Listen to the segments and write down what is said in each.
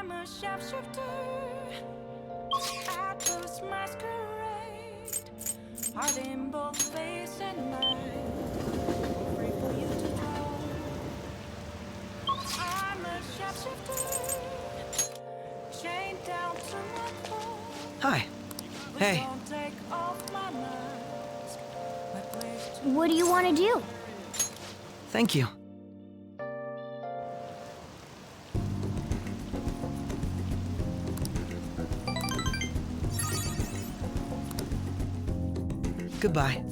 I'm a shapeshifter at this masquerade, heart in both face and mind, free for you to draw. I'm a shapeshifter, chained down to my core. Hi. Hey. Don't take off my mask, my place to What do you want to do? Thank you. Goodbye.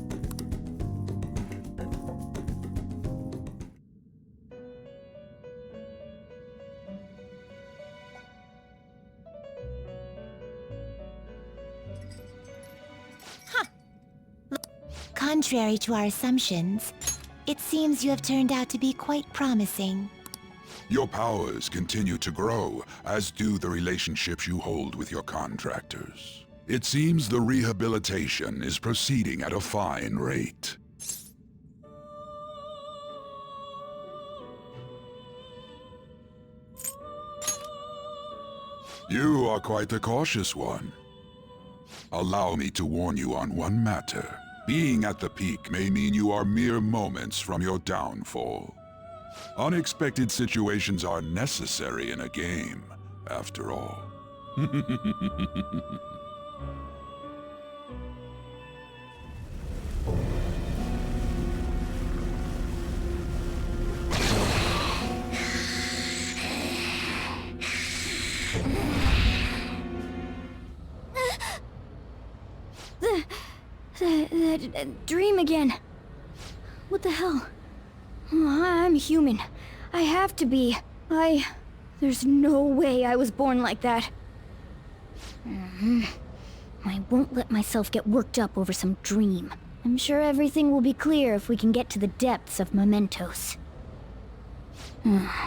Contrary to our assumptions, it seems you have turned out to be quite promising. Your powers continue to grow, as do the relationships you hold with your contractors. It seems the rehabilitation is proceeding at a fine rate. You are quite the cautious one. Allow me to warn you on one matter. Being at the peak may mean you are mere moments from your downfall. Unexpected situations are necessary in a game, after all. That dream again. What the hell? Oh, I'm human. I have to be. There's no way I was born like that. I won't let myself get worked up over some dream. I'm sure everything will be clear if we can get to the depths of mementos. Hey!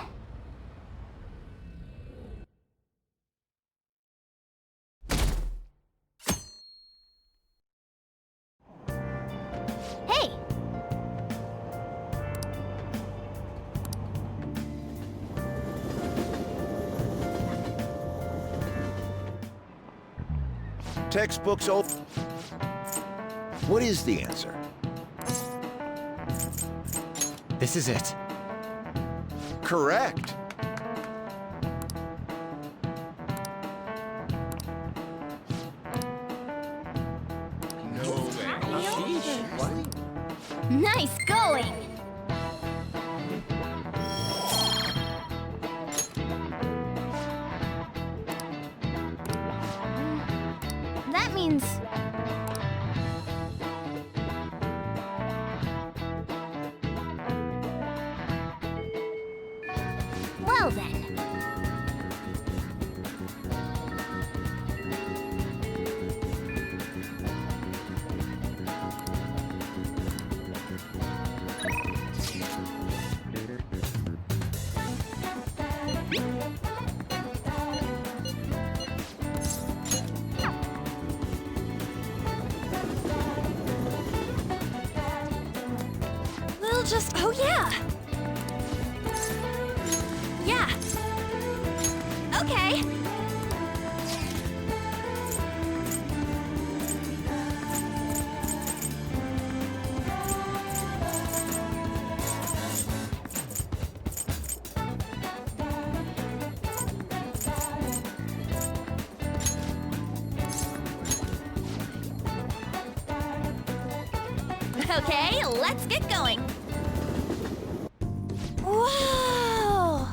Textbooks open. What is the answer? This is it. Correct. Nice going! That means... Well then. We'll just... Oh yeah! Yeah. Okay. Okay, let's get going. Whoa!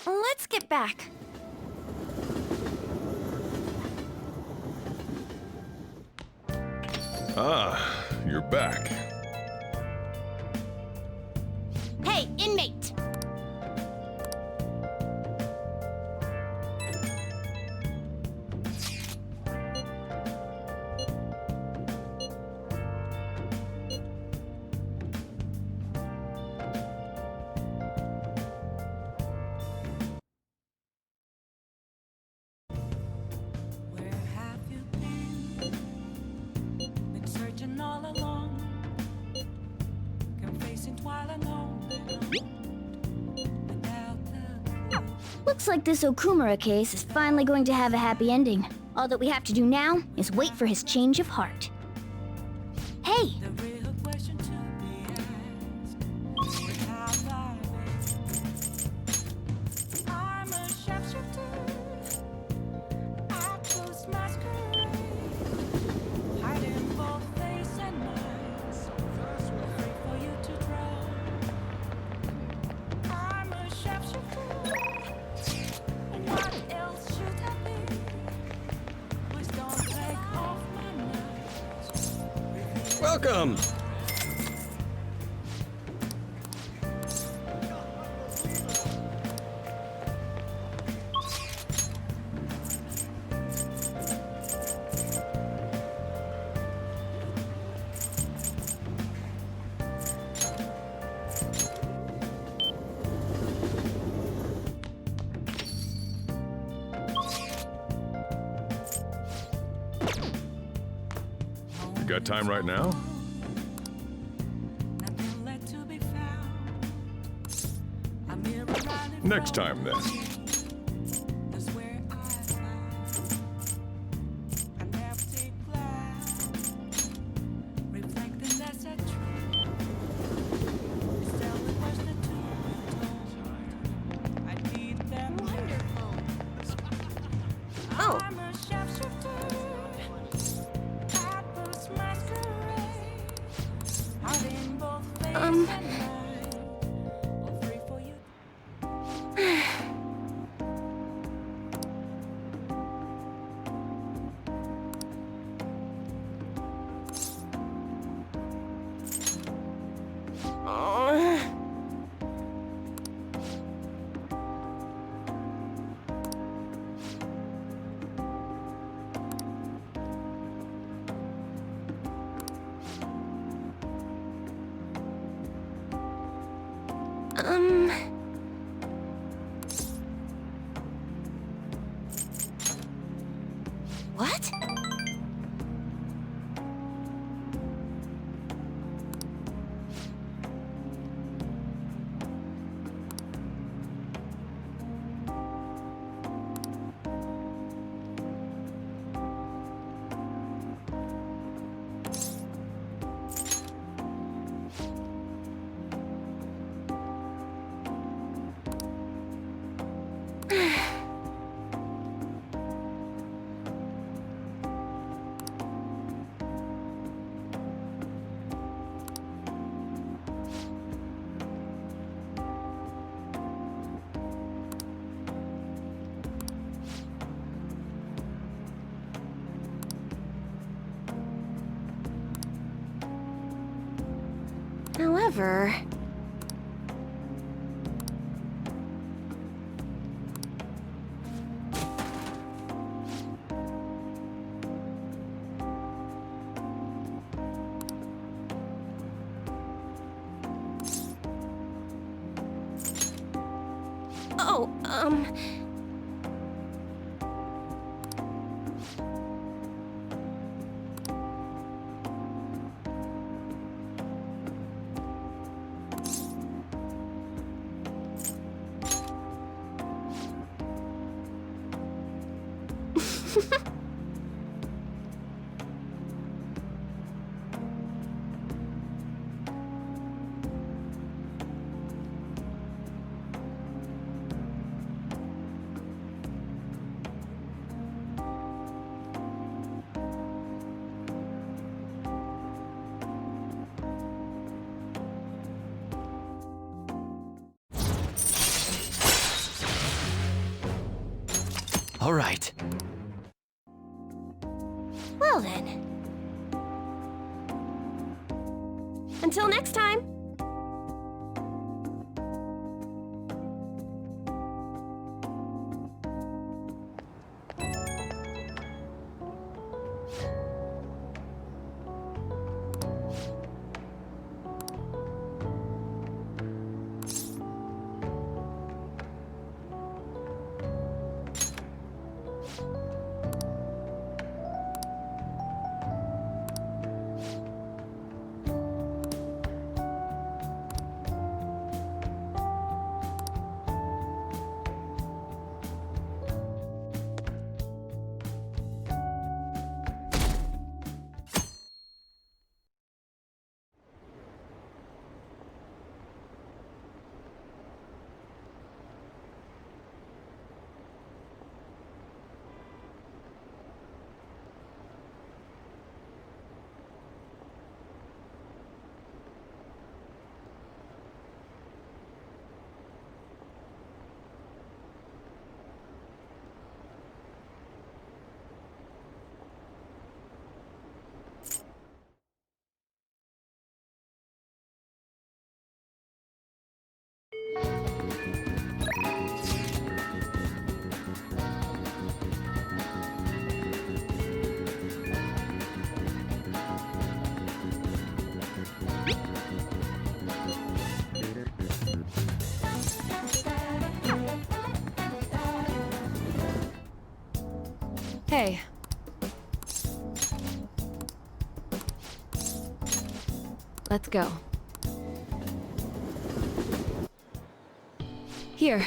Let's get back. Ah, you're back. Hey, inmate! Where have you been? Been searching all along, confessing while alone, without the clue. Looks like this Okumura case is finally going to have a happy ending. All that we have to do now is wait for his change of heart. Hey! The real question to be asked is how far away. I'm a sharpshooter. I close masquerade, hiding both face and mind, afraid for you to drown. I'm a sharpshooter. What else should I be? Please don't take off my mind. Welcome! You got time right now? Nothing left to be found. I'm here around and Next time, then. that's where I find. I never take glass, reflecting that's a truth. It's still the question to be told. I need them. Wonderful. Oh. I'm a sharpshooter. At first masquerade, out in both face and mind. All free for you. What? However... Oh, All right. Well then. Until next time! Hey. Let's go. Here.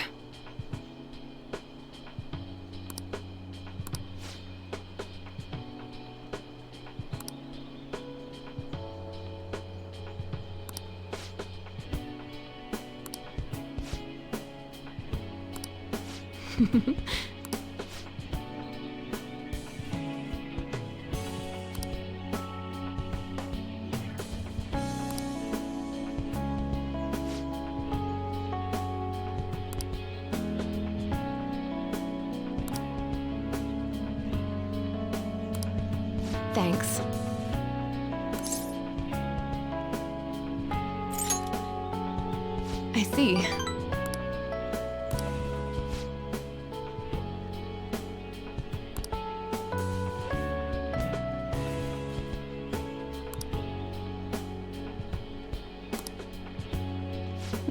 Thanks. I see.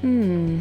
Hmm.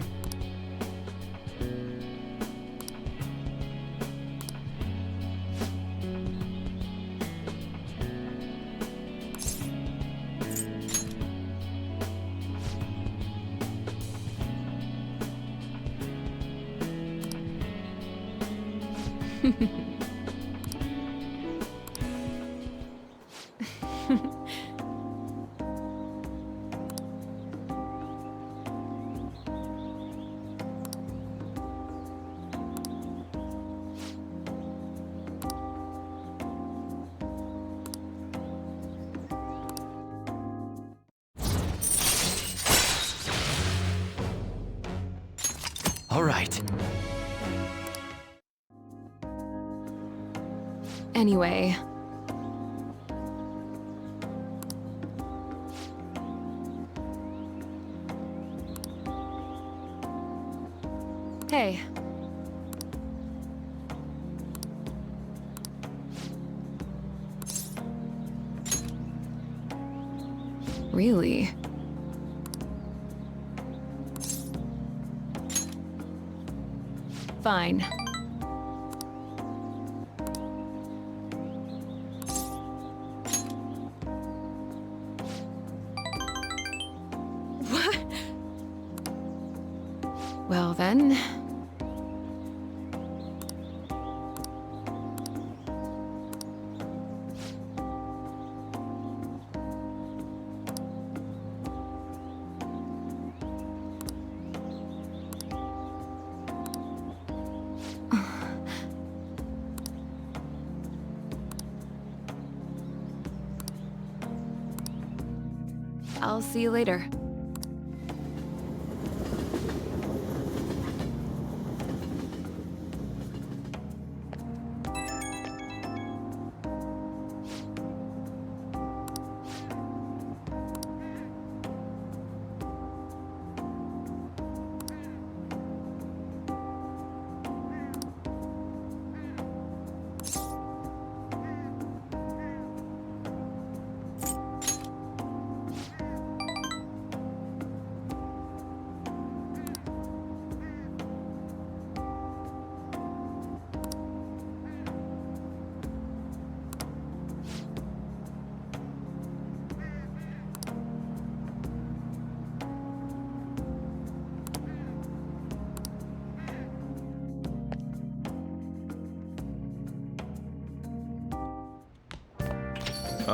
All right. Anyway. Hey. Really? Fine. What? Well then... I'll see you later.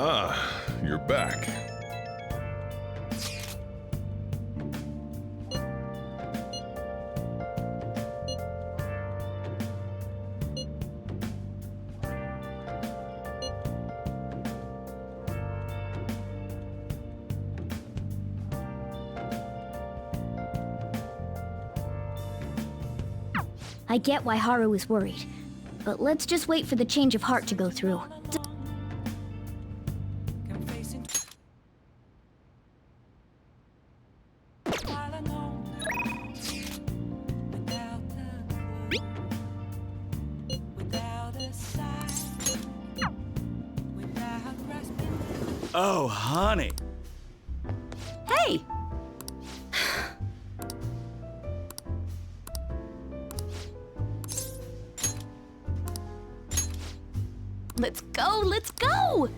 Ah, you're back. I get why Haru is worried, but let's just wait for the change of heart to go through. Can face into while alone without a clue, without a sign, without grasping. Oh, honey. Hey! Let's go, let's go!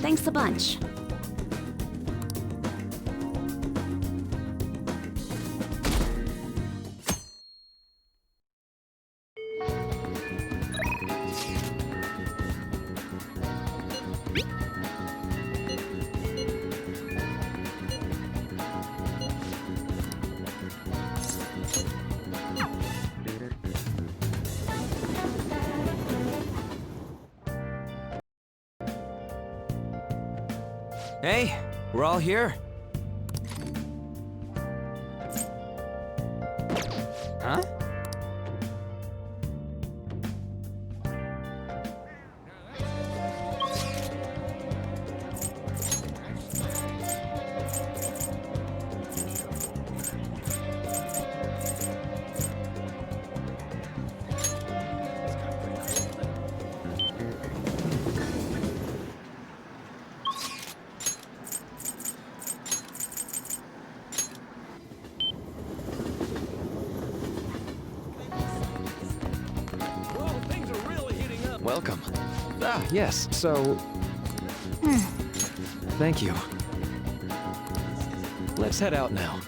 Thanks a bunch. Hey, we're all here. Huh? Welcome. Ah, yes, so... Thank you. Let's head out now.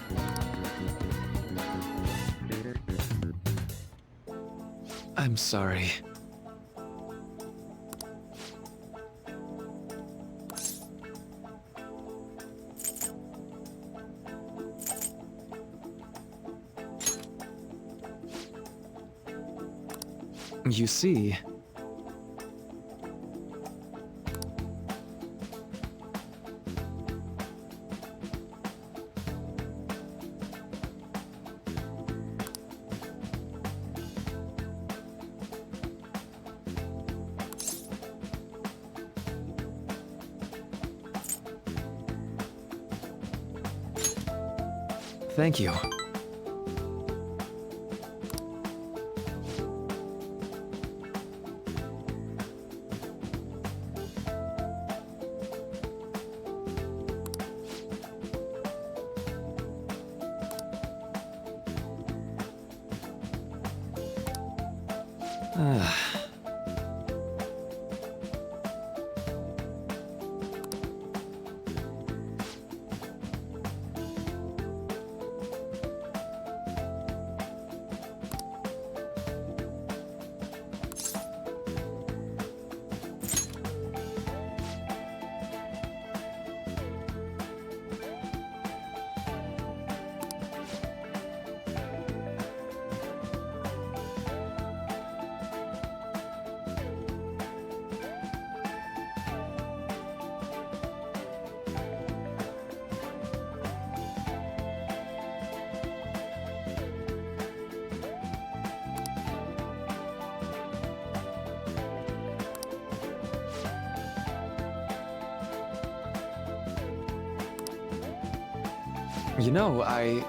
I'm sorry. You see... Thank you. You know, I...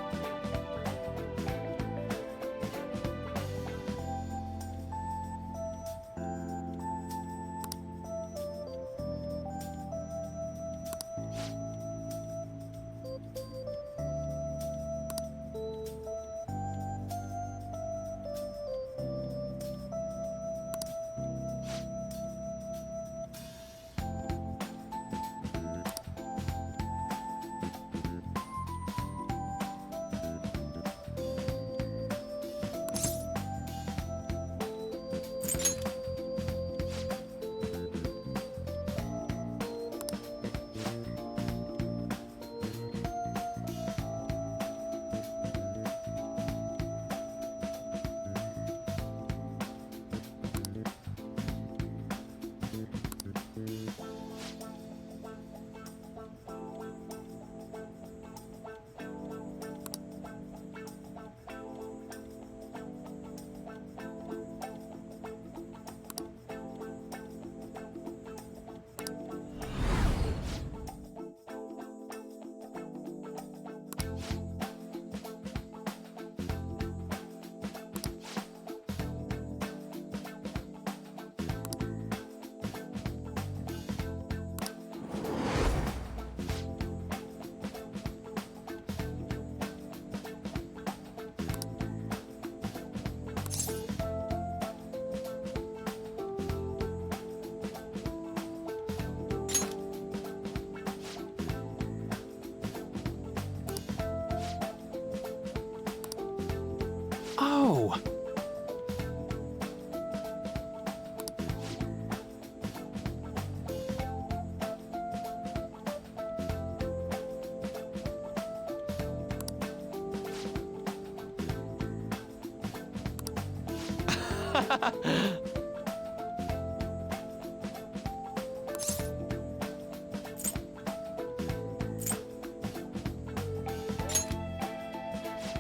Oh!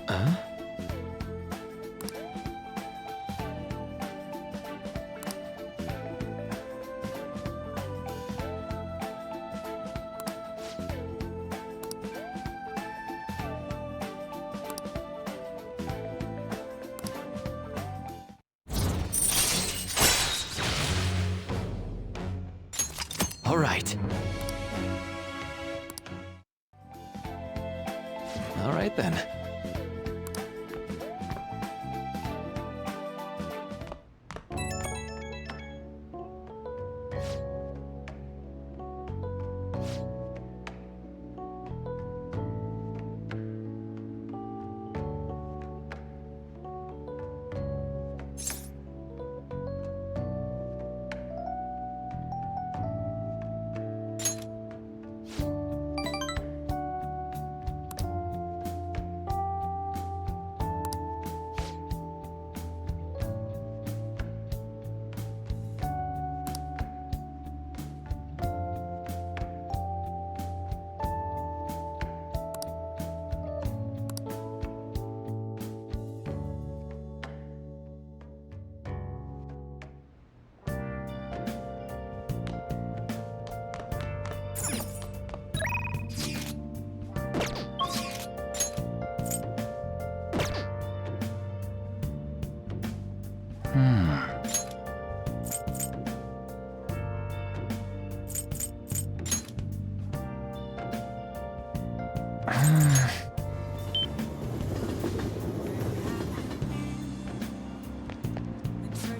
Huh? All right. All right then.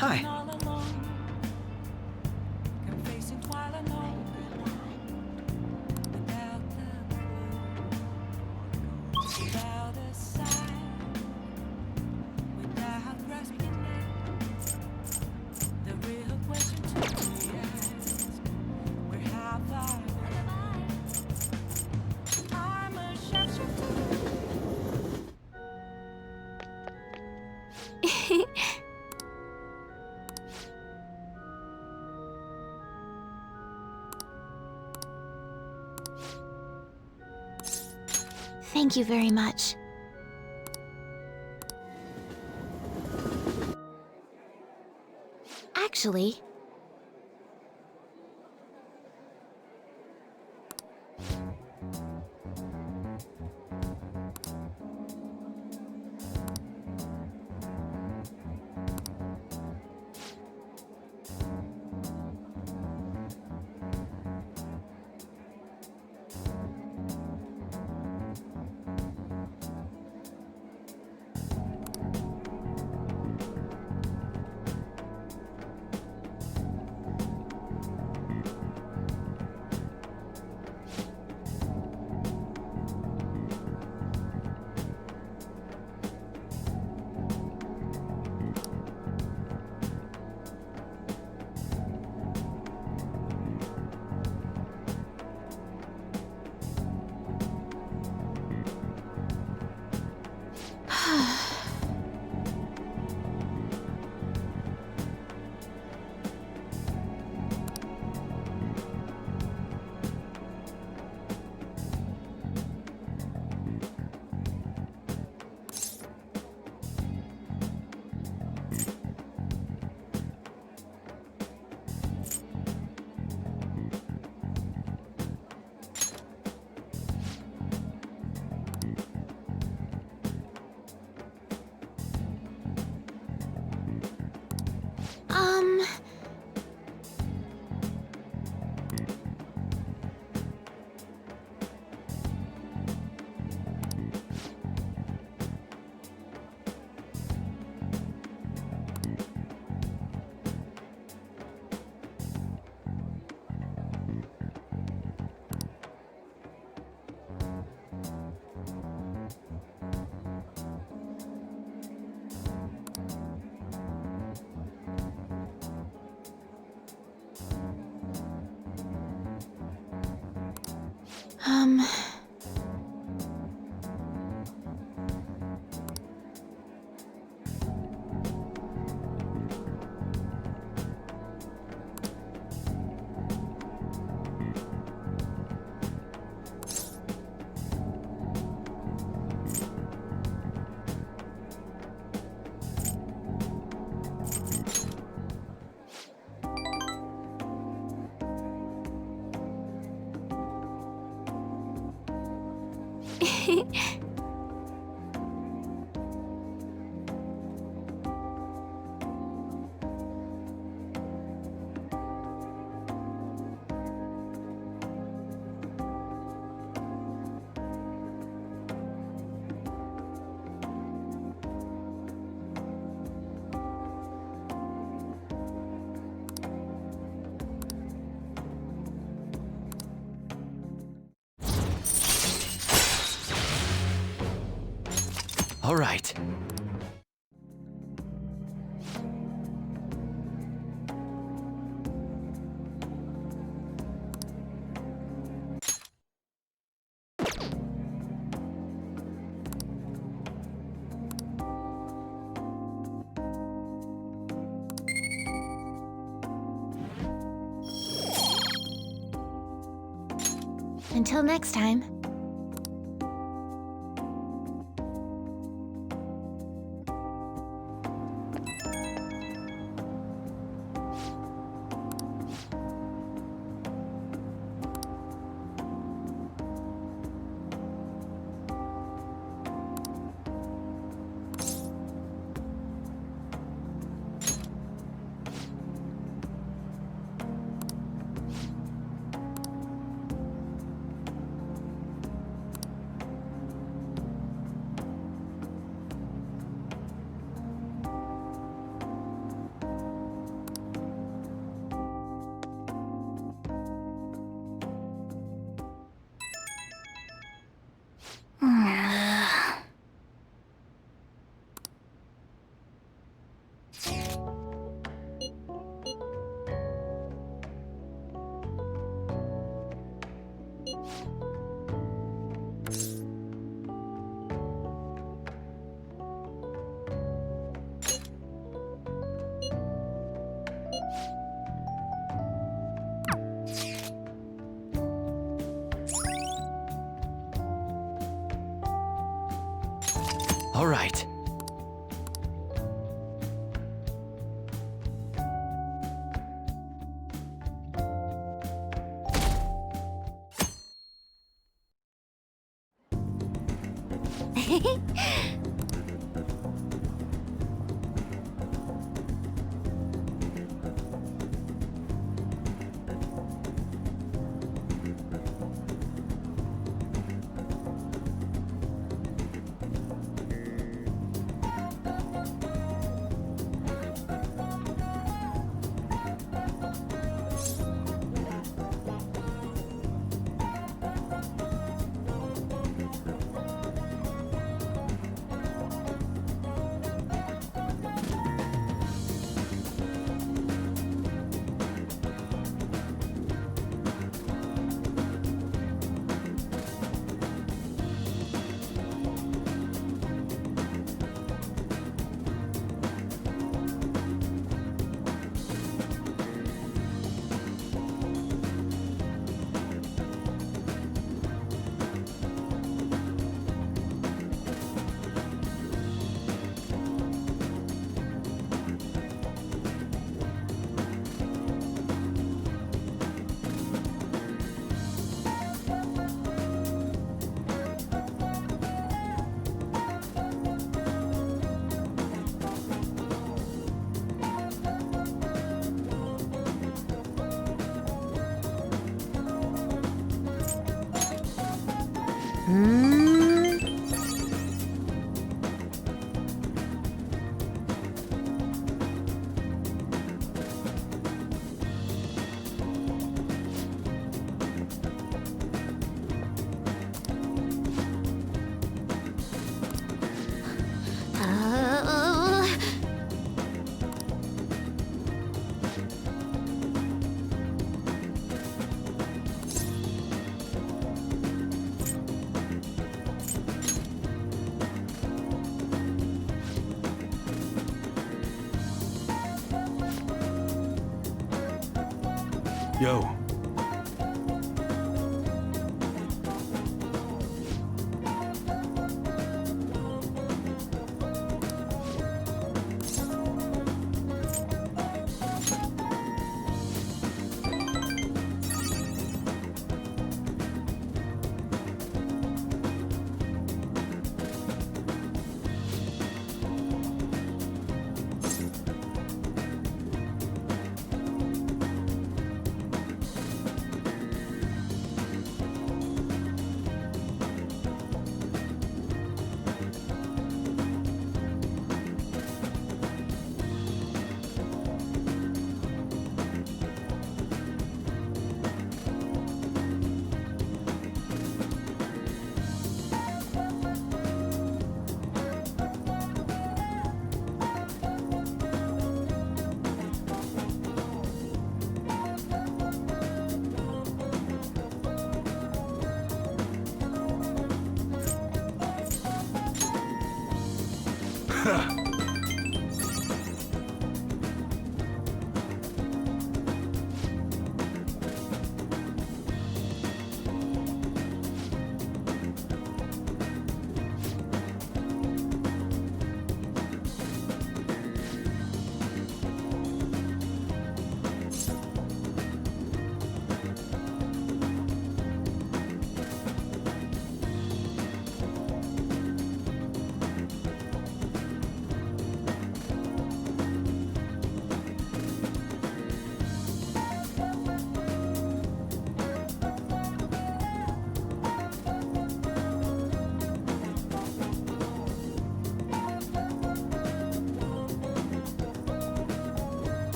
Hi. Thank you very much. Actually, All right. Until next time. All right. Yo.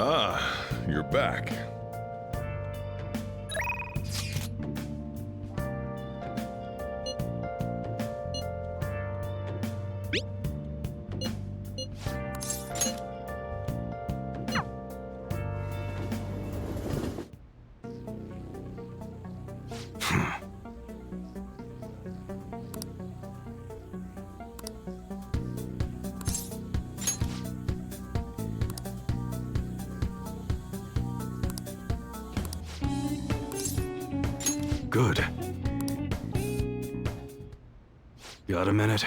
Ah, you're back. Good. Got a minute?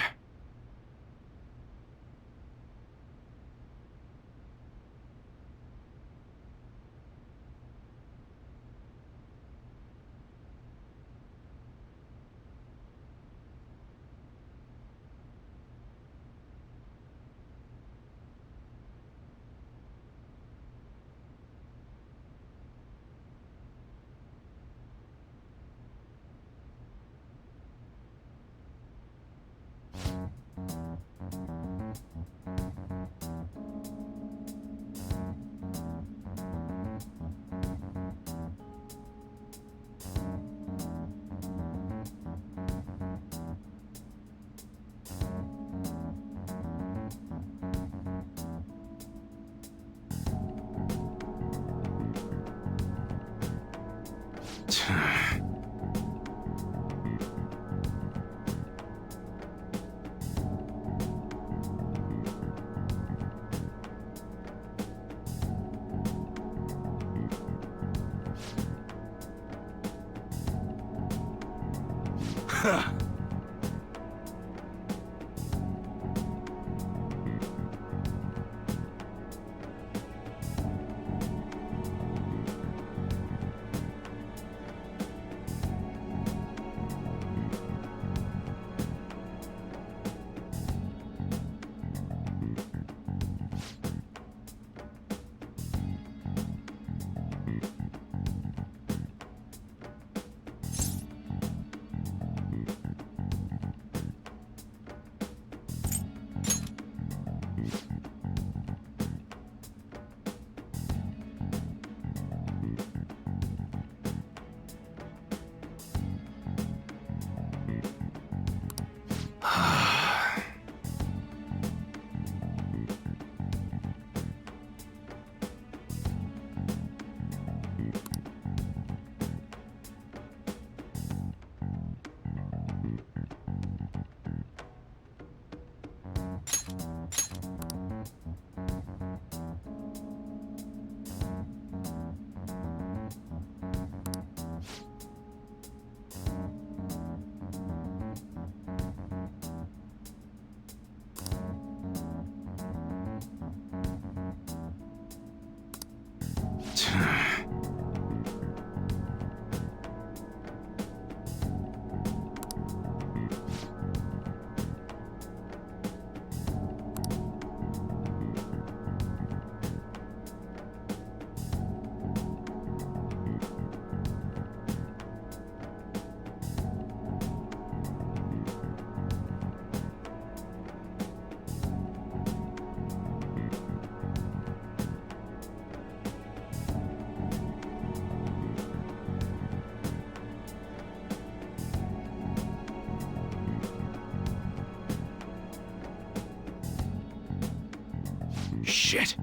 Shit.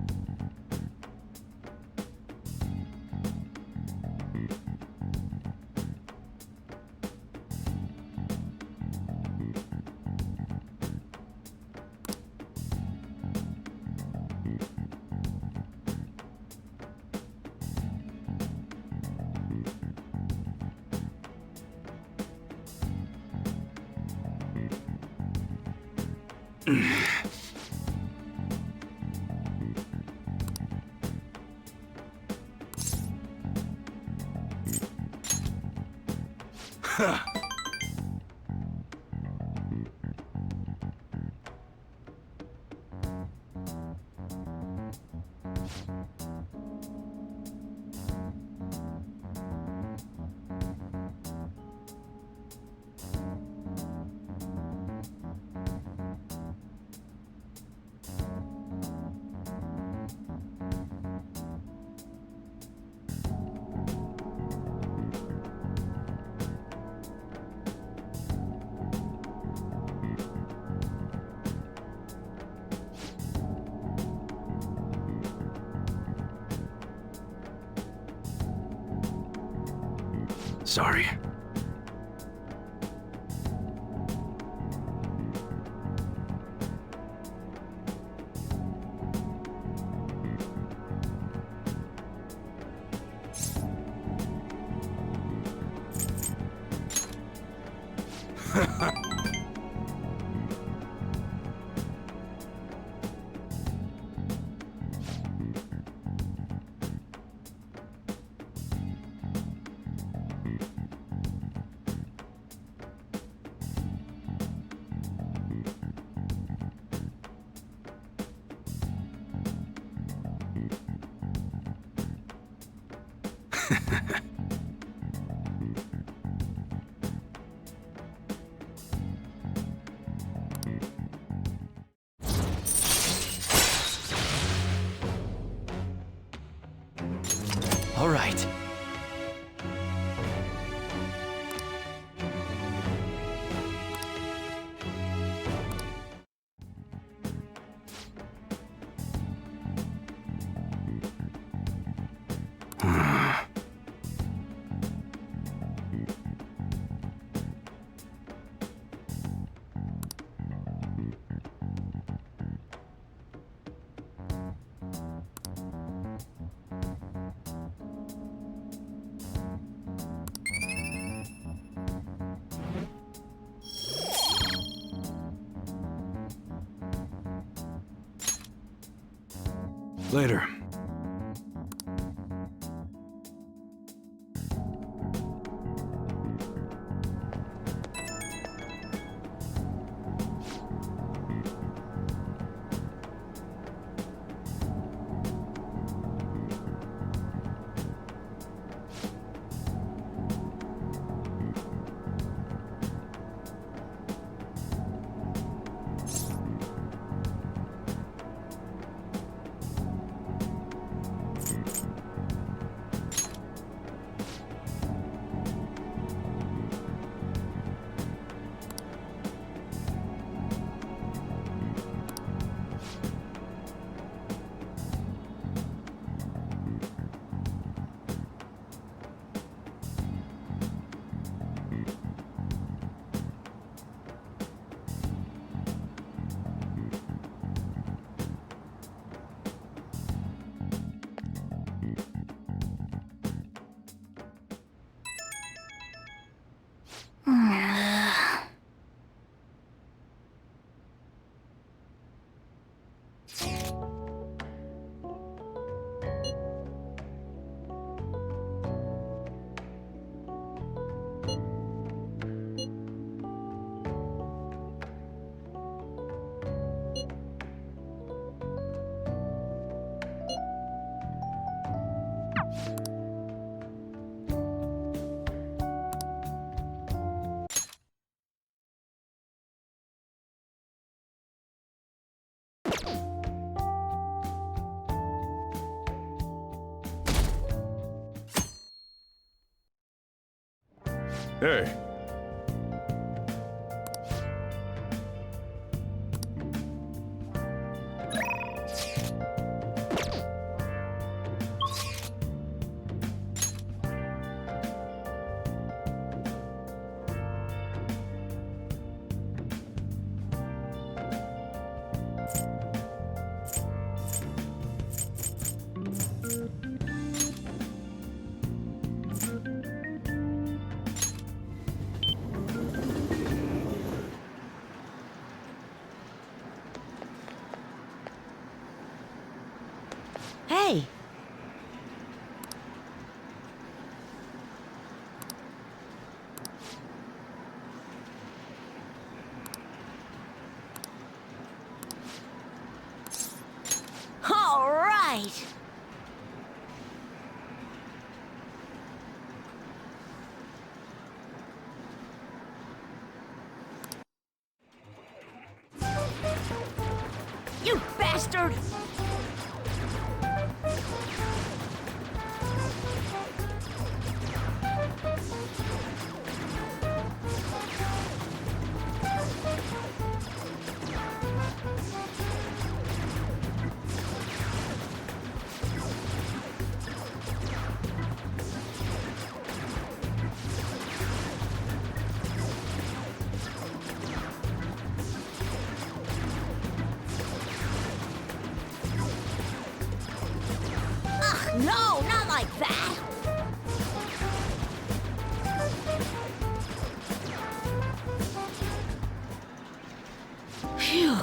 Sorry. All right. Later. Hey. Hey! All right! You bastard! No, not like that! Phew.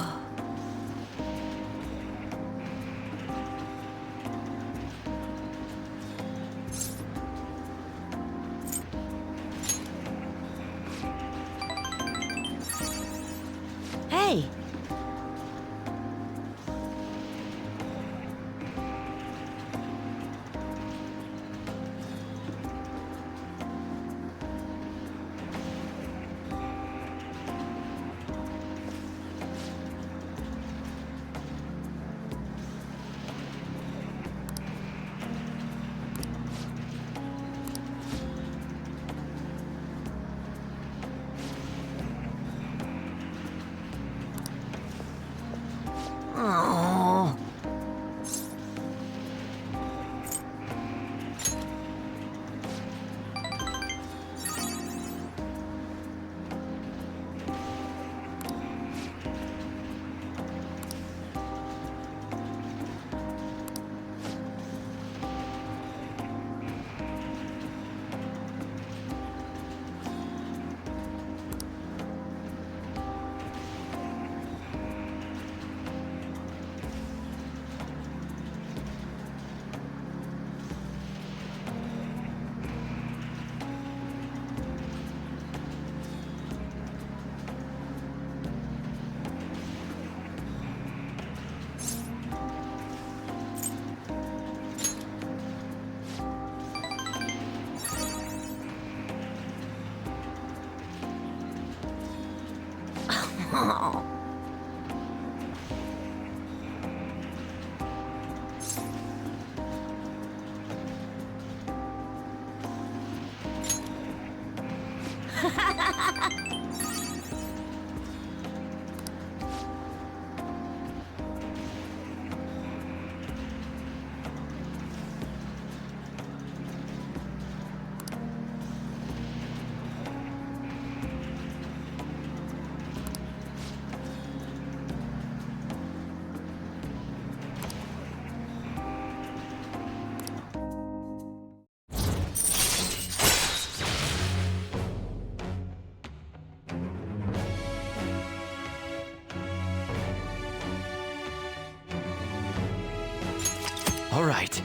Hey! All right.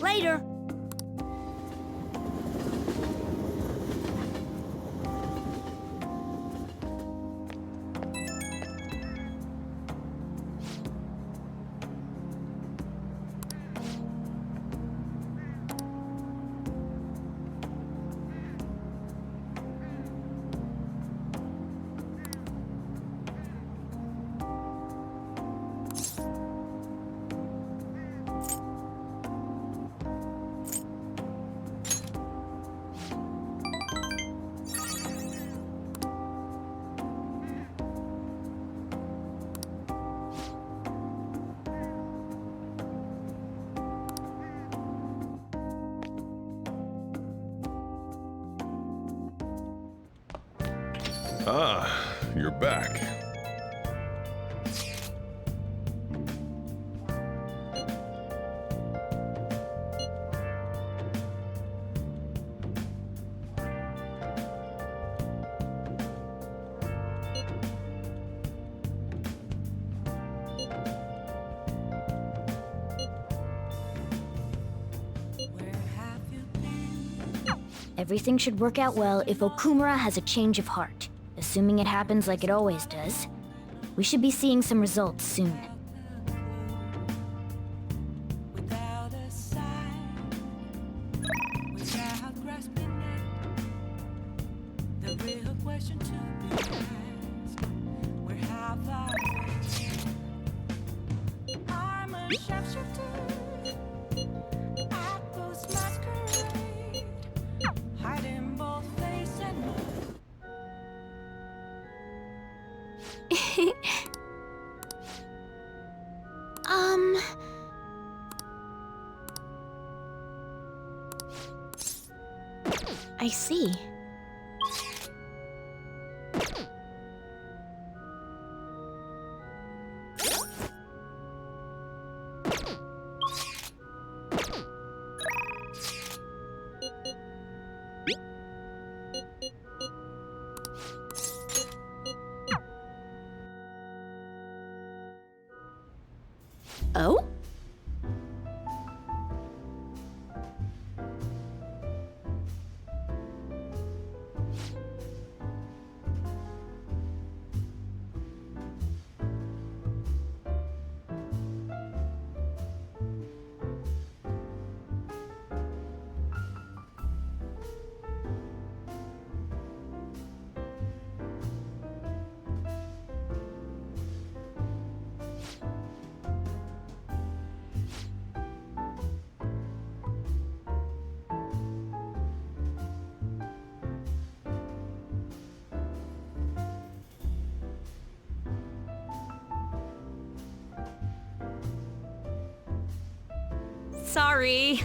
Later. Ah, you're back. Everything should work out well if Okumura has a change of heart. Assuming it happens like it always does. We should be seeing some results soon. Without a sign, without grasping it, the real question to be asked: where have I been? I'm a sharpshooter at post masquerade, hiding both face and mind. I see. Oh? Sorry.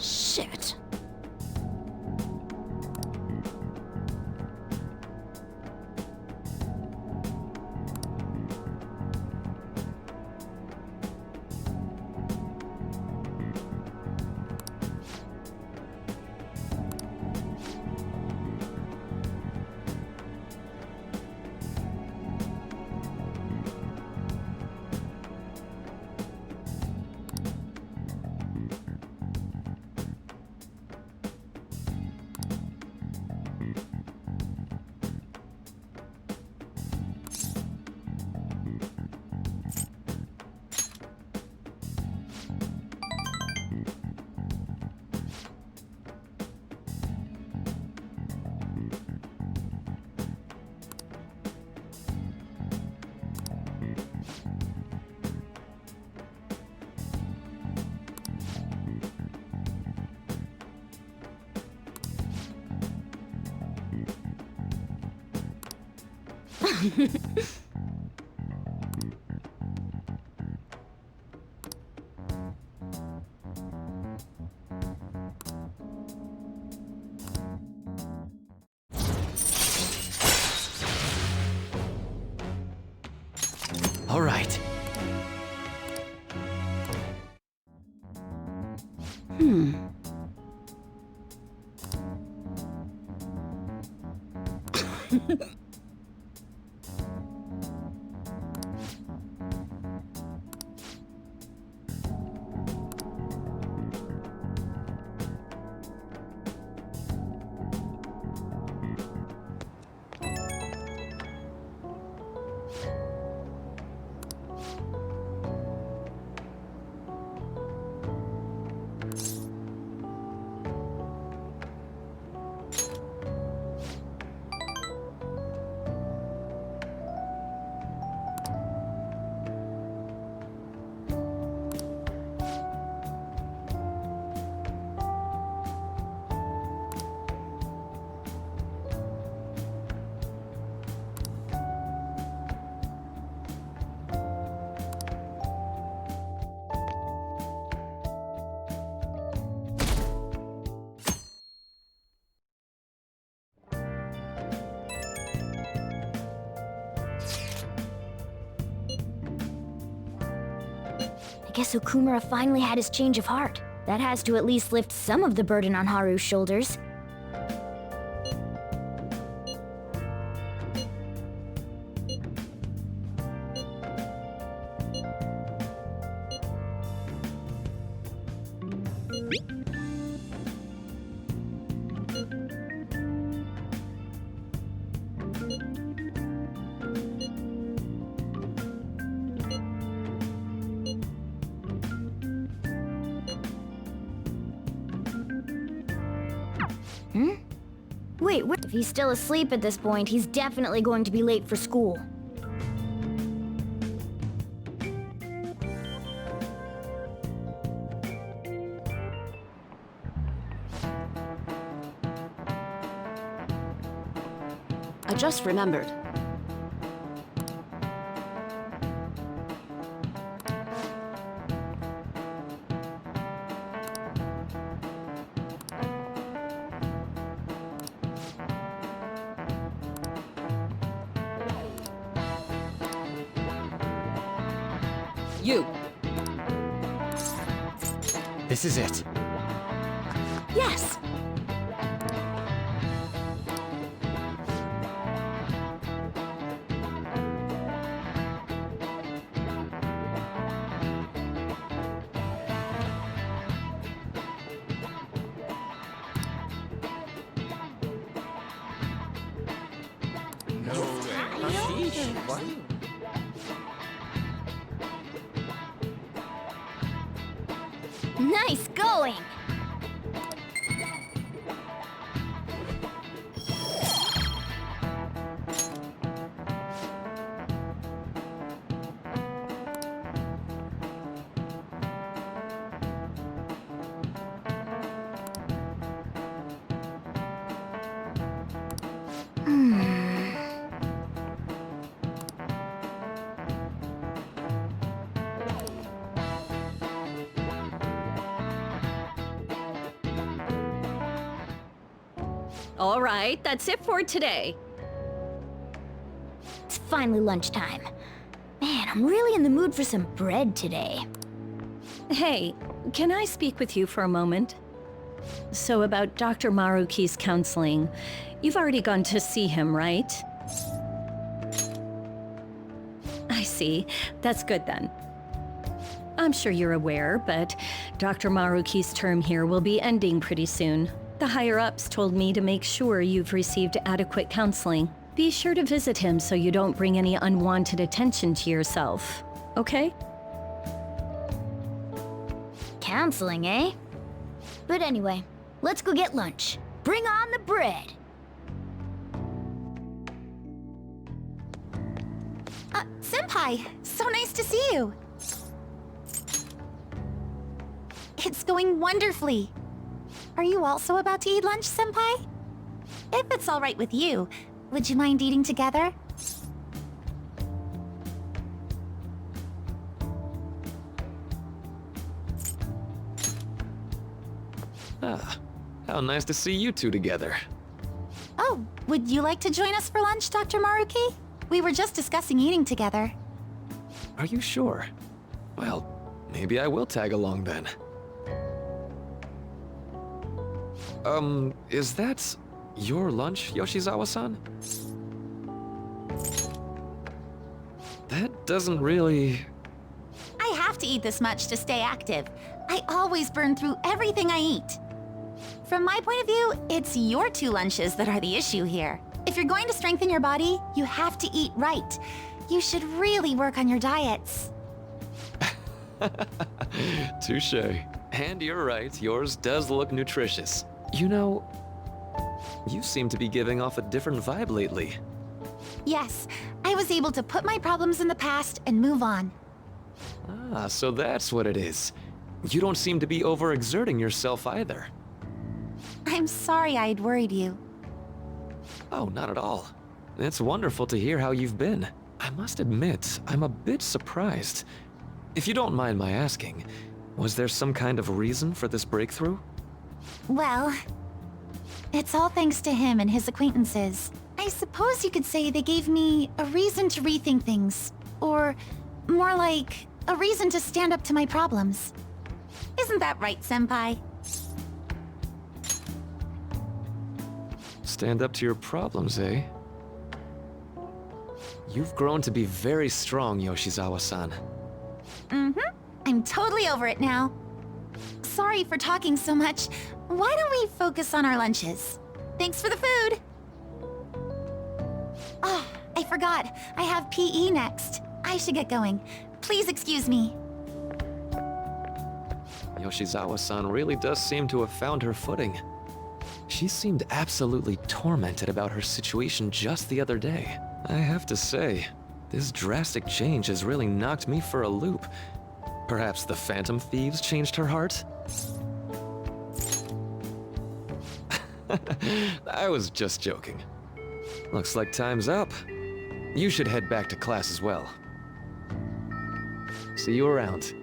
Shit. All right. I guess Okumura finally had his change of heart. That has to at least lift some of the burden on Haru's shoulders. Wait, what? If he's still asleep at this point, he's definitely going to be late for school. I just remembered. You. This is it. Yes. Nice going! All right, that's it for today. It's finally lunchtime. Man, I'm really in the mood for some bread today. Hey, can I speak with you for a moment? So about Dr. Maruki's counseling, you've already gone to see him, right? I see. That's good then. I'm sure you're aware, but Dr. Maruki's term here will be ending pretty soon. The higher-ups told me to make sure you've received adequate counseling. Be sure to visit him so you don't bring any unwanted attention to yourself, okay? Counseling, eh? But anyway, let's go get lunch. Bring on the bread! Senpai, so nice to see you. It's going wonderfully. Are you also about to eat lunch, Senpai? If it's all right with you, would you mind eating together? Ah, how nice to see you two together. Oh, would you like to join us for lunch, Dr. Maruki? We were just discussing eating together. Are you sure? Well, maybe I will tag along then. Is that your lunch, Yoshizawa-san? That doesn't really... I have to eat this much to stay active. I always burn through everything I eat. From my point of view, it's your 2 lunches that are the issue here. If you're going to strengthen your body, you have to eat right. You should really work on your diets. Touché. And you're right, yours does look nutritious. You know, you seem to be giving off a different vibe lately. Yes, I was able to put my problems in the past and move on. Ah, so that's what it is. You don't seem to be overexerting yourself either. I'm sorry I'd worried you. Oh, not at all. It's wonderful to hear how you've been. I must admit, I'm a bit surprised. If you don't mind my asking, was there some kind of reason for this breakthrough? Well, it's all thanks to him and his acquaintances. I suppose you could say they gave me a reason to rethink things. Or more like, a reason to stand up to my problems. Isn't that right, Senpai? Stand up to your problems, eh? You've grown to be very strong, Yoshizawa-san. Mm-hmm. I'm totally over it now. Sorry for talking so much. Why don't we focus on our lunches? Thanks for the food! Oh, I forgot. I have PE next. I should get going. Please excuse me. Yoshizawa-san really does seem to have found her footing. She seemed absolutely tormented about her situation just the other day. I have to say, this drastic change has really knocked me for a loop. Perhaps the Phantom Thieves changed her heart? I was just joking. Looks like time's up. You should head back to class as well. See you around.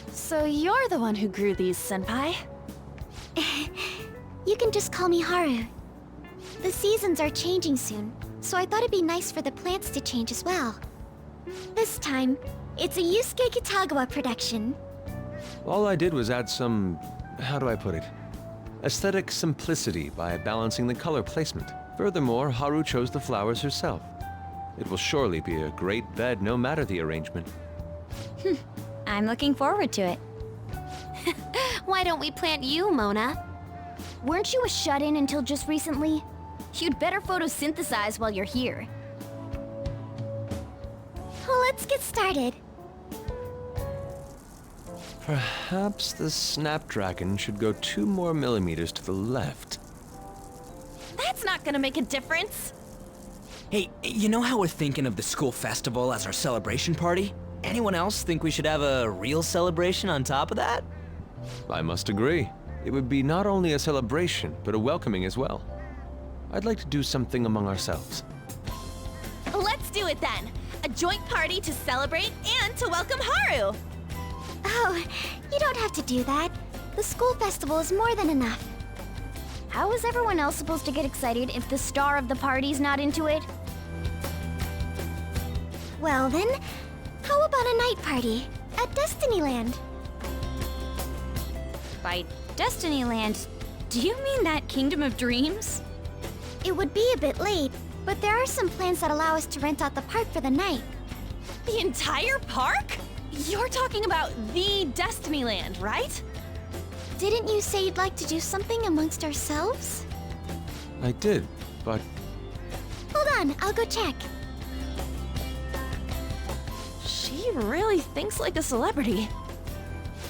So you're the one who grew these, Senpai? You can just call me Haru. The seasons are changing soon, so I thought it'd be nice for the plants to change as well. This time, it's a Yusuke Kitagawa production. All I did was add some, how do I put it? Aesthetic simplicity by balancing the color placement. Furthermore, Haru chose the flowers herself. It will surely be a great bed no matter the arrangement. I'm looking forward to it. Why don't we plant you, Mona? Weren't you a shut-in until just recently? You'd better photosynthesize while you're here. Well, let's get started. Perhaps the Snapdragon should go 2 more millimeters to the left. That's not gonna make a difference. Hey, you know how we're thinking of the school festival as our celebration party? Anyone else think we should have a real celebration on top of that? I must agree. It would be not only a celebration, but a welcoming as well. I'd like to do something among ourselves. Let's do it then. A joint party to celebrate and to welcome Haru. Oh, you don't have to do that. The school festival is more than enough. How is everyone else supposed to get excited if the star of the party's not into it? Well then, how about a night party at Destinyland? By Destinyland, do you mean that Kingdom of Dreams? It would be a bit late, but there are some plans that allow us to rent out the park for the night. The entire park? You're talking about the Destinyland, right? Didn't you say you'd like to do something amongst ourselves? I did, but Hold on, I'll go check. She really thinks like a celebrity.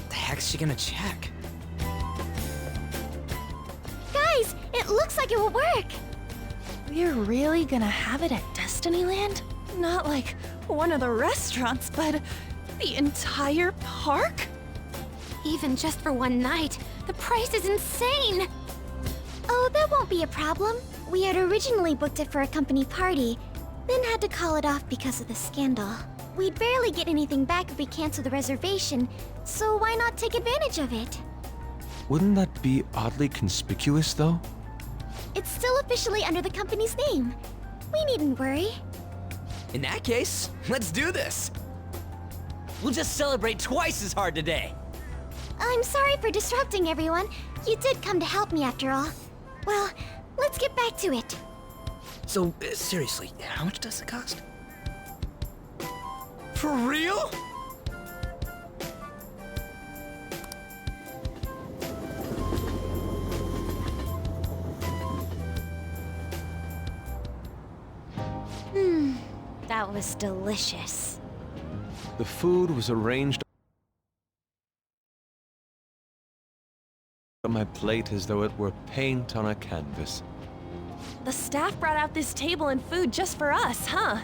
The heck's she gonna check? Guys, it looks like it will work. We're really gonna have it at Destinyland? Not like one of the restaurants, but the entire park? Even just for one night, the price is insane. Oh, that won't be a problem. We had originally booked it for a company party, then had to call it off because of the scandal. We'd barely get anything back if we canceled the reservation, so why not take advantage of it? wouldn't that be oddly conspicuous, though? It's still officially under the company's name. We needn't worry. In that case, let's do this. We'll just celebrate twice as hard today. I'm sorry for disrupting everyone. You did come to help me after all. Well, let's get back to it. So, seriously, how much does it cost? For real? That was delicious. The food was arranged on my plate as though it were paint on a canvas. The staff brought out this table and food just for us, huh?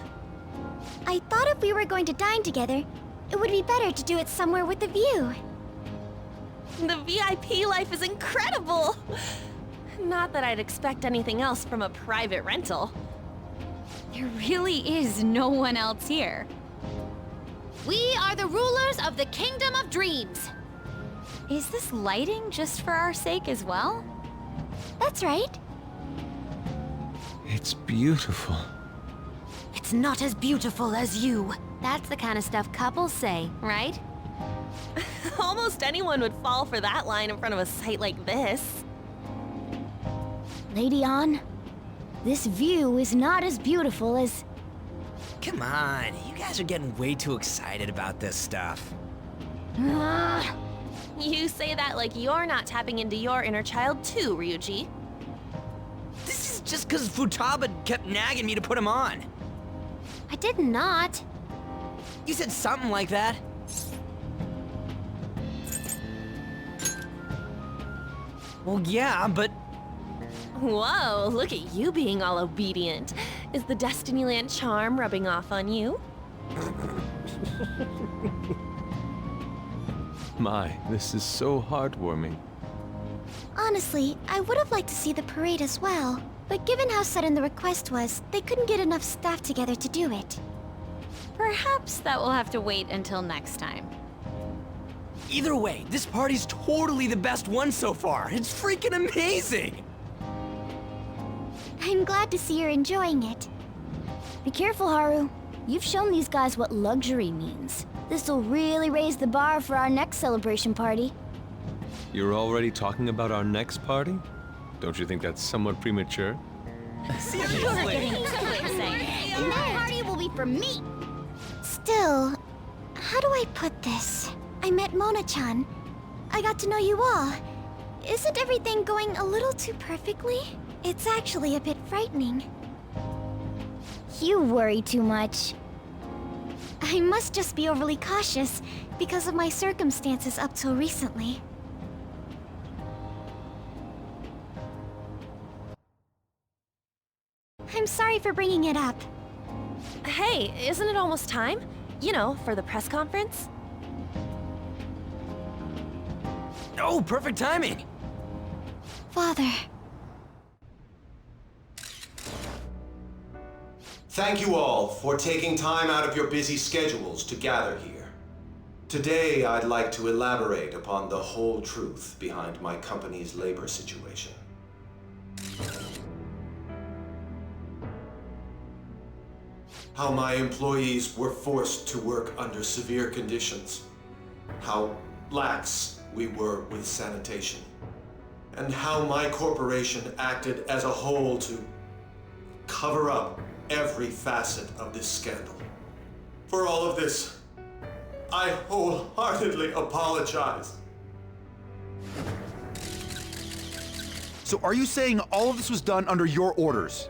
I thought if we were going to dine together, it would be better to do it somewhere with a view. The VIP life is incredible! Not that I'd expect anything else from a private rental. There really is no one else here. We are the rulers of the Kingdom of Dreams. Is this lighting just for our sake as well? That's right. It's beautiful. It's not as beautiful as you. That's the kind of stuff couples say, right? Almost anyone would fall for that line in front of a sight like this. Lady An, this view is not as beautiful as... Come on, you guys are getting way too excited about this stuff. You say that like you're not tapping into your inner child too, Ryuji. This is just because Futaba kept nagging me to put him on. I did not. You said something like that. Well, yeah, but... Whoa, look at you being all obedient. Is the Destinyland charm rubbing off on you? My, this is so heartwarming. Honestly, I would have liked to see the parade as well. But given how sudden the request was, they couldn't get enough staff together to do it. Perhaps that will have to wait until next time. Either way, this party's totally the best one so far. It's freaking amazing! I'm glad to see you're enjoying it. Be careful, Haru. You've shown these guys what luxury means. This'll really raise the bar for our next celebration party. You're already talking about our next party? Don't you think that's somewhat premature? And that party will be for me! Still, how do I put this? I met Mona-chan. I got to know you all. Isn't everything going a little too perfectly? It's actually a bit frightening. You worry too much. I must just be overly cautious because of my circumstances up till recently. I'm sorry for bringing it up. Hey, isn't it almost time? You know, for the press conference? Oh, perfect timing! Father. Thank you all for taking time out of your busy schedules to gather here. Today, I'd like to elaborate upon the whole truth behind my company's labor situation. How my employees were forced to work under severe conditions. How lax we were with sanitation. And how my corporation acted as a whole to cover up every facet of this scandal. For all of this, I wholeheartedly apologize. So are you saying all of this was done under your orders?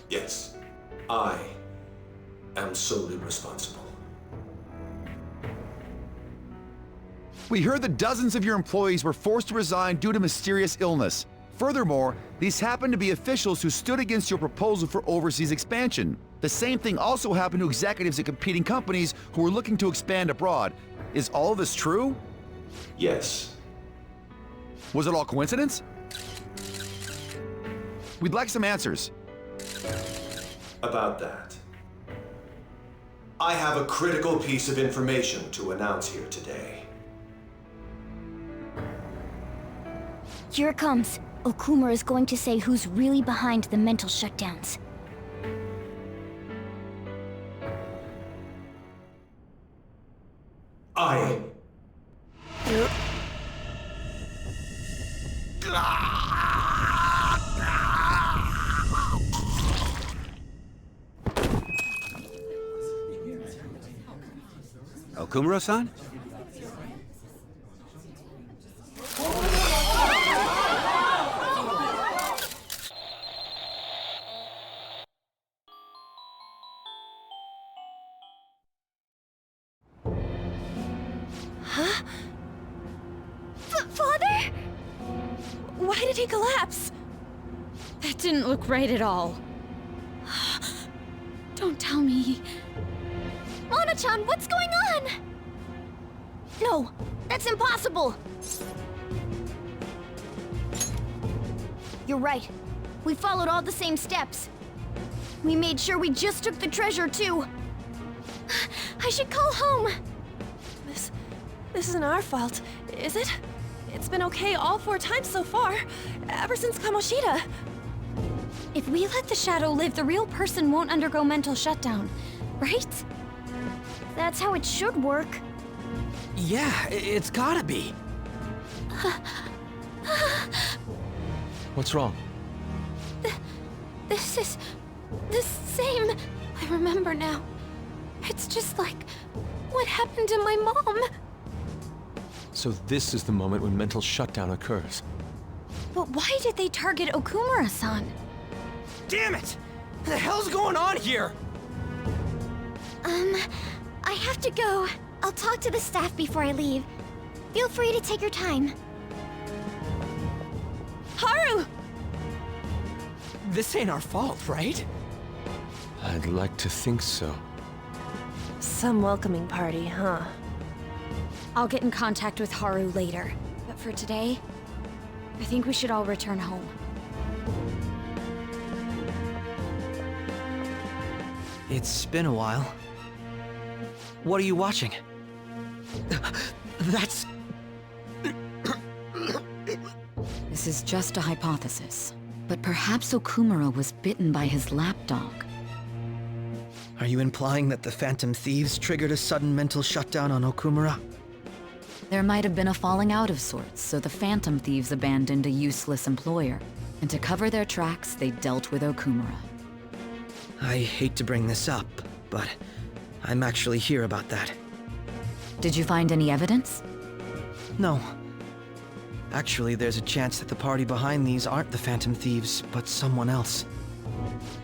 Yes, I am solely responsible. We heard that dozens of your employees were forced to resign due to mysterious illness. Furthermore, these happened to be officials who stood against your proposal for overseas expansion. The same thing also happened to executives at competing companies who were looking to expand abroad. Is all of this true? Yes. Was it all coincidence? We'd like some answers. About that, I have a critical piece of information to announce here today. Here it comes. Okumura is going to say who's really behind the mental shutdowns. I... Okumura-san? Huh? Father? Why did he collapse? That didn't look right at all. Don't tell me. Mona-chan, what's going on? No, that's impossible! You're right. We followed all the same steps. We made sure we just took the treasure, too. I should call home. This isn't our fault, is it? It's been okay all 4 times so far, ever since Kamoshida. If we let the shadow live, the real person won't undergo mental shutdown, right? That's how it should work. Yeah, it's gotta be. What's wrong? This is the same. I remember now. It's just like what happened to my mom. So this is the moment when mental shutdown occurs. But why did they target Okumura-san? Damn it! What the hell's going on here? I have to go. I'll talk to the staff before I leave. Feel free to take your time. Haru! This ain't our fault, right? I'd like to think so. Some welcoming party, huh? I'll get in contact with Haru later. But for today, I think we should all return home. It's been a while. What are you watching? That's... This is just a hypothesis, but perhaps Okumura was bitten by his lapdog. Are you implying that the Phantom Thieves triggered a sudden mental shutdown on Okumura? There might have been a falling out of sorts, so the Phantom Thieves abandoned a useless employer. And to cover their tracks, they dealt with Okumura. I hate to bring this up, but I'm actually here about that. Did you find any evidence? No. Actually, there's a chance that the party behind these aren't the Phantom Thieves, but someone else.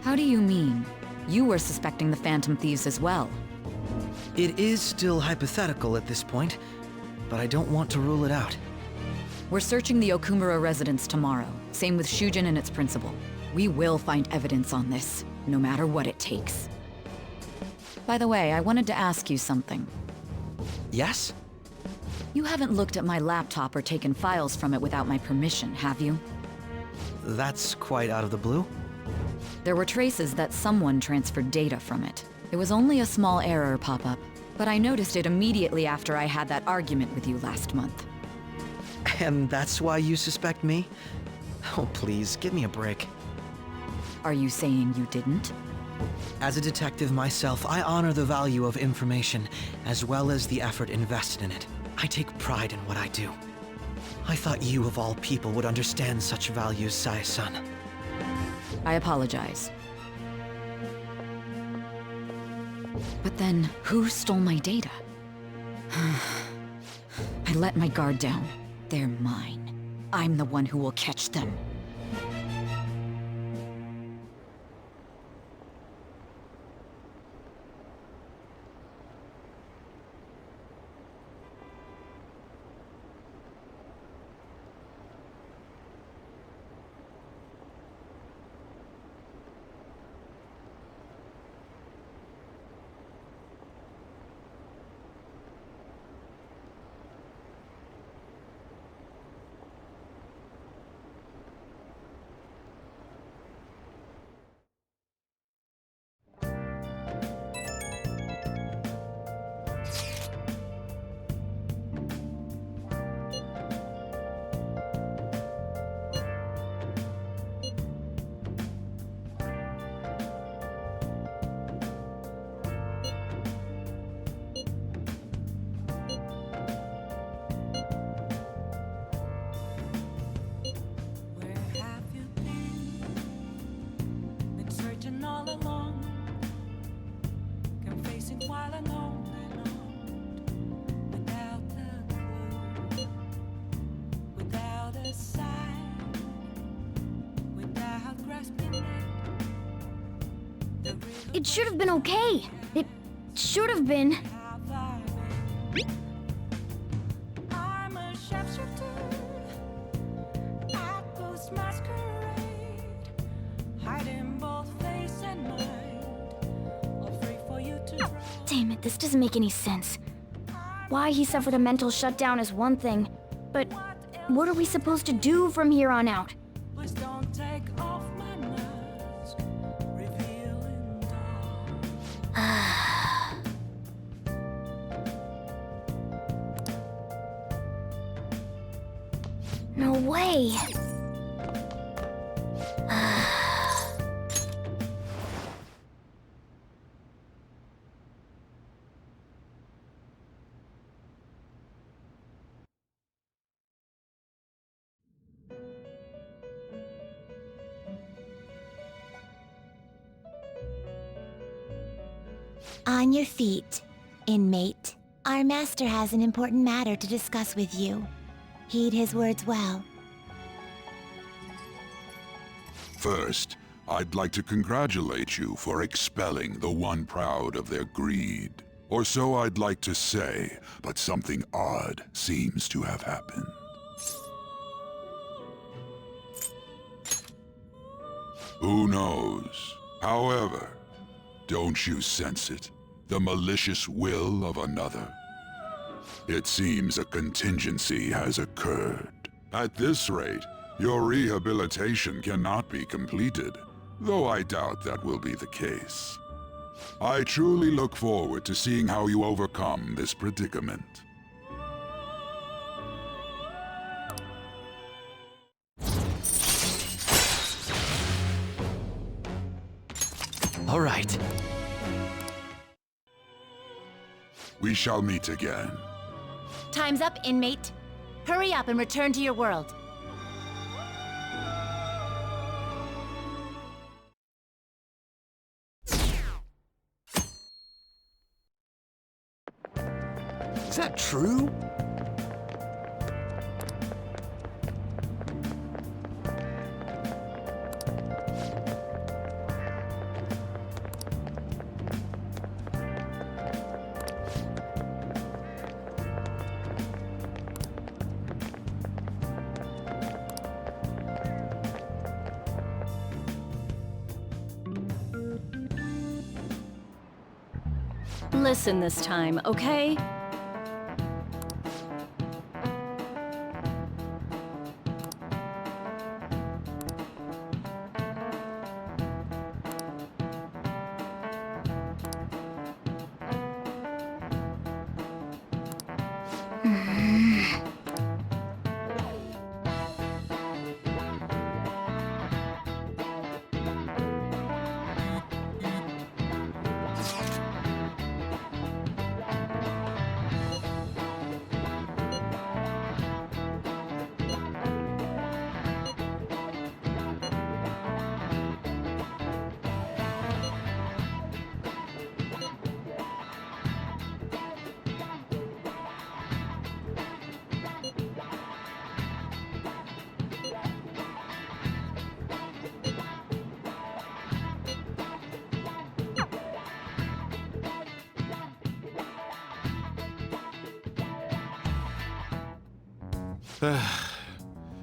How do you mean? You were suspecting the Phantom Thieves as well. It is still hypothetical at this point, but I don't want to rule it out. We're searching the Okumura residence tomorrow. Same with Shujin and its principal. We will find evidence on this, no matter what it takes. By the way, I wanted to ask you something. Yes? You haven't looked at my laptop or taken files from it without my permission, have you? That's quite out of the blue. There were traces that someone transferred data from it. It was only a small error pop-up, but I noticed it immediately after I had that argument with you last month. And that's why you suspect me? Oh, please, give me a break. Are you saying you didn't? As a detective myself, I honor the value of information, as well as the effort invested in it. I take pride in what I do. I thought you, of all people, would understand such values, Sae-san. I apologize. But then, who stole my data? I let my guard down. They're mine. I'm the one who will catch them. It should have been okay. It should have been. I'm a sharpshooter at Post Masquerade, hiding both face and mind, afraid for you to Damn it, this doesn't make any sense. Why he suffered a mental shutdown is one thing, but what are we supposed to do from here on out? Please don't take off my mask, reveal No way. On your feet, inmate. Our master has an important matter to discuss with you. Heed his words well. First, I'd like to congratulate you for expelling the one proud of their greed. Or so I'd like to say, but something odd seems to have happened. Who knows? However, don't you sense it? The malicious will of another? It seems a contingency has occurred. At this rate, your rehabilitation cannot be completed, though I doubt that will be the case. I truly look forward to seeing how you overcome this predicament. All right. We shall meet again. Time's up, inmate. Hurry up and return to your world. Is that true? Listen this time, okay?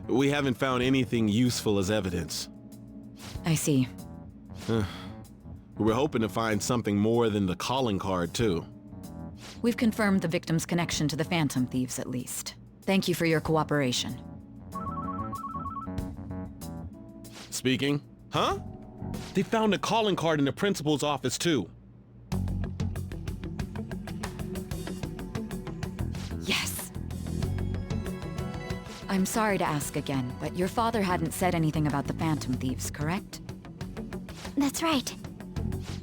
We haven't found anything useful as evidence. I see. We were hoping to find something more than the calling card, too. We've confirmed the victim's connection to the Phantom Thieves, at least. Thank you for your cooperation. Speaking? Huh? They found a calling card in the principal's office, too. Yes. I'm sorry to ask again, but your father hadn't said anything about the Phantom Thieves, correct? That's right.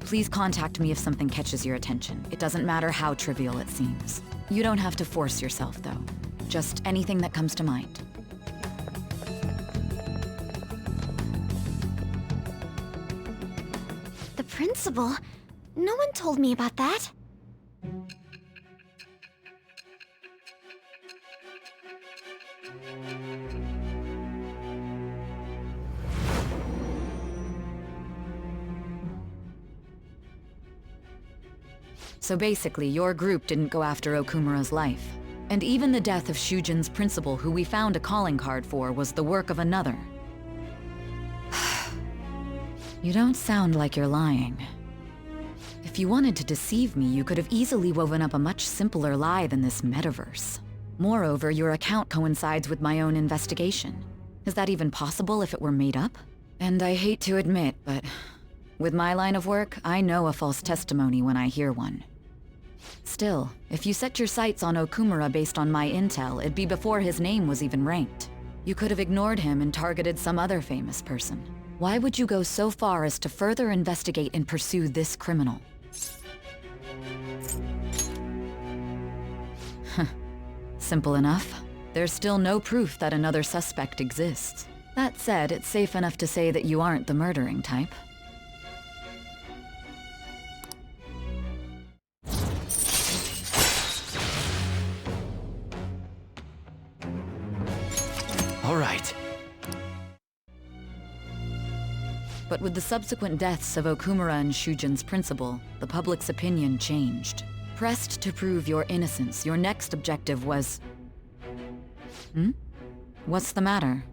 Please contact me if something catches your attention. It doesn't matter how trivial it seems. You don't have to force yourself, though. Just anything that comes to mind. The principal? No one told me about that. So basically, your group didn't go after Okumura's life. And even the death of Shujin's principal, who we found a calling card for, was the work of another. You don't sound like you're lying. If you wanted to deceive me, you could have easily woven up a much simpler lie than this metaverse. Moreover, your account coincides with my own investigation. Is that even possible if it were made up? And I hate to admit, but With my line of work, I know a false testimony when I hear one. Still, if you set your sights on Okumura based on my intel, it'd be before his name was even ranked. You could have ignored him and targeted some other famous person. Why would you go so far as to further investigate and pursue this criminal? Simple enough. There's still no proof that another suspect exists. That said, it's safe enough to say that you aren't the murdering type. All right. But with the subsequent deaths of Okumura and Shujin's principal, the public's opinion changed. Pressed to prove your innocence, your next objective was... What's the matter?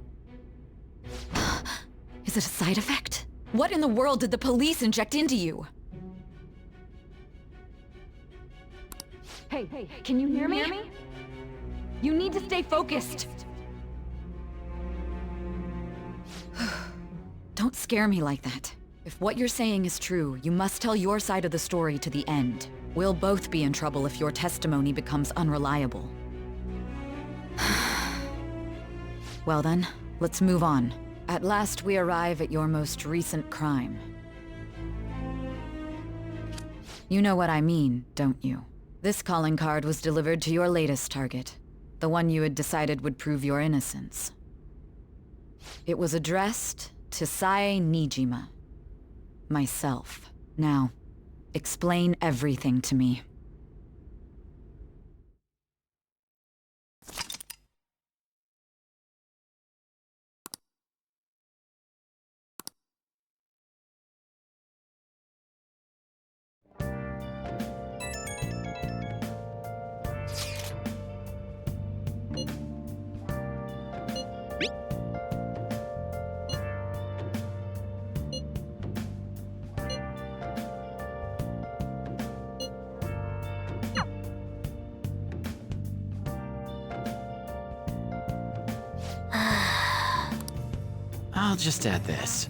Is it a side effect? What in the world did the police inject into you? Hey, can you hear me? You need to stay focused. Don't scare me like that. If what you're saying is true, you must tell your side of the story to the end. We'll both be in trouble if your testimony becomes unreliable. Well then, let's move on. At last we arrive at your most recent crime. You know what I mean, don't you? This calling card was delivered to your latest target. The one you had decided would prove your innocence. It was addressed to Sae Nijima. Myself. Now, explain everything to me. I'll just add this.